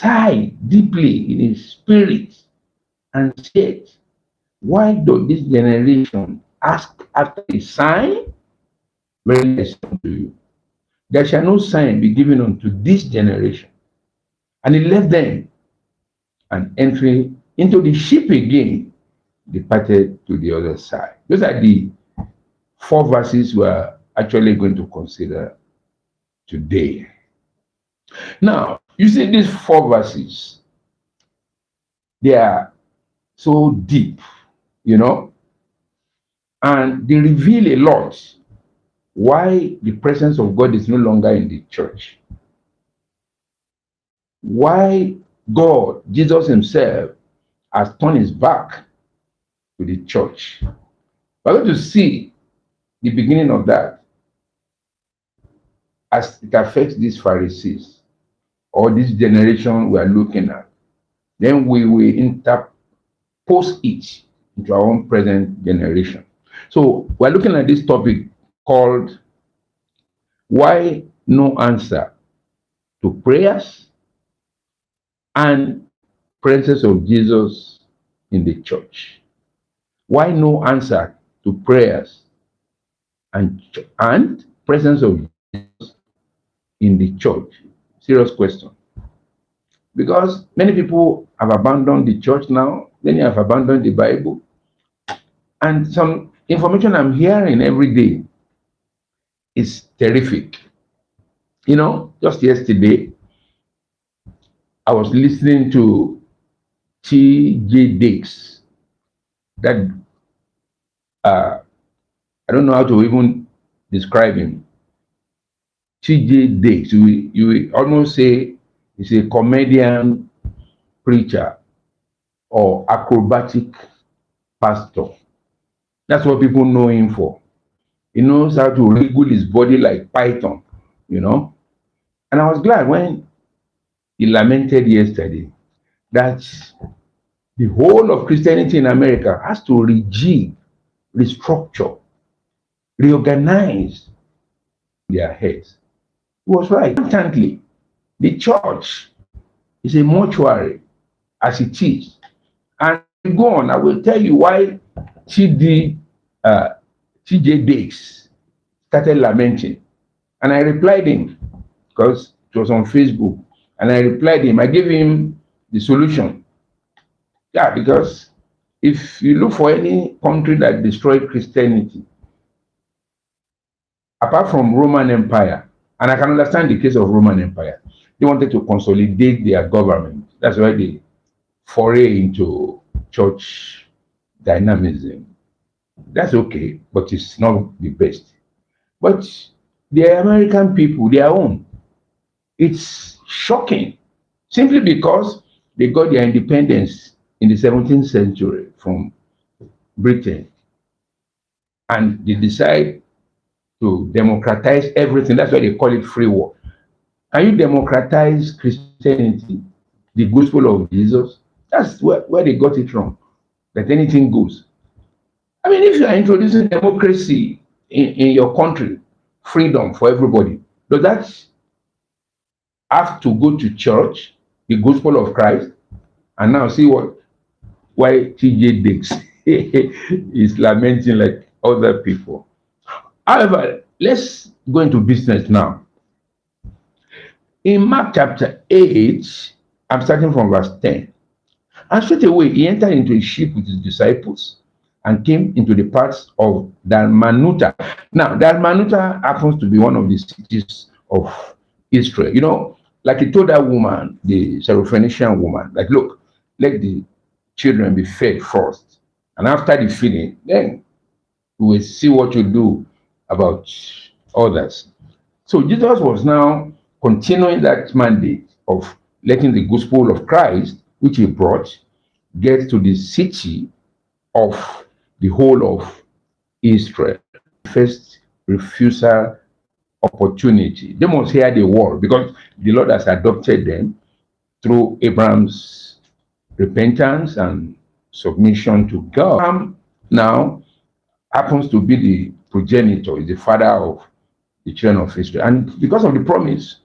sighed deeply in his spirit and said, why does this generation ask after a sign? Verily I say unto you, there shall no sign be given unto this generation. And he left them, and entering into the ship again, departed to the other side. Those are the four verses we are actually going to consider today. Now, you see these four verses, they are so deep, and they reveal a lot why the presence of God is no longer in the church. Why God, Jesus himself, has turned his back to the church. We're going to see the beginning of that as it affects these Pharisees or this generation we are looking at. Then we will interpose it into our own present generation. So we're looking at this topic called Why No Answer to Prayers and Presence of Jesus in the Church. Why no answer to prayers and presence of Jesus in the church? Serious question. Because many people have abandoned the church now, many have abandoned the Bible, and some information I'm hearing every day is terrific. Just yesterday, I was listening to T.J. Diggs. That I don't know how to even describe him. T.J. Diggs, you will almost say he's a comedian, preacher, or acrobatic pastor. That's what people know him for. He knows how to wriggle his body like Python, And I was glad when he lamented yesterday that the whole of Christianity in America has to rejig, restructure, reorganize their heads. He was right. Importantly, the church is a mortuary as it is. And go on, I will tell you why T.J. Diggs started lamenting. And I replied him, because it was on Facebook. And I replied him, I gave him the solution. Yeah, because if you look for any country that destroyed Christianity, apart from Roman Empire, and I can understand the case of Roman Empire, they wanted to consolidate their government. That's why they foray into church dynamism. That's okay, but it's not the best. But the American people, their own, it's shocking, simply because they got their independence in the 17th century from Britain, and they decide to democratize everything. That's why they call it free war. Can you democratize Christianity, the gospel of Jesus? That's where they got it wrong, that anything goes. I mean, if you are introducing democracy in your country, freedom for everybody, does that have to go to church, the gospel of Christ? And now see why T.J. Diggs is lamenting like other people. However, let's go into business now. In Mark chapter 8, I'm starting from verse 10. And straight away he entered into a ship with his disciples and came into the parts of Dalmanuta. Now, Dalmanuta happens to be one of the cities of Israel. Like he told that woman, the Syrophoenician woman, like, look, let the children be fed first. And after the feeding, then we will see what you do about others. So Jesus was now continuing that mandate of letting the gospel of Christ, which he brought, get to the city of the whole of Israel. First refusal opportunity. They must hear the word because the Lord has adopted them through Abraham's repentance and submission to God. Abraham now happens to be the progenitor, is the father of the children of Israel. And because of the promise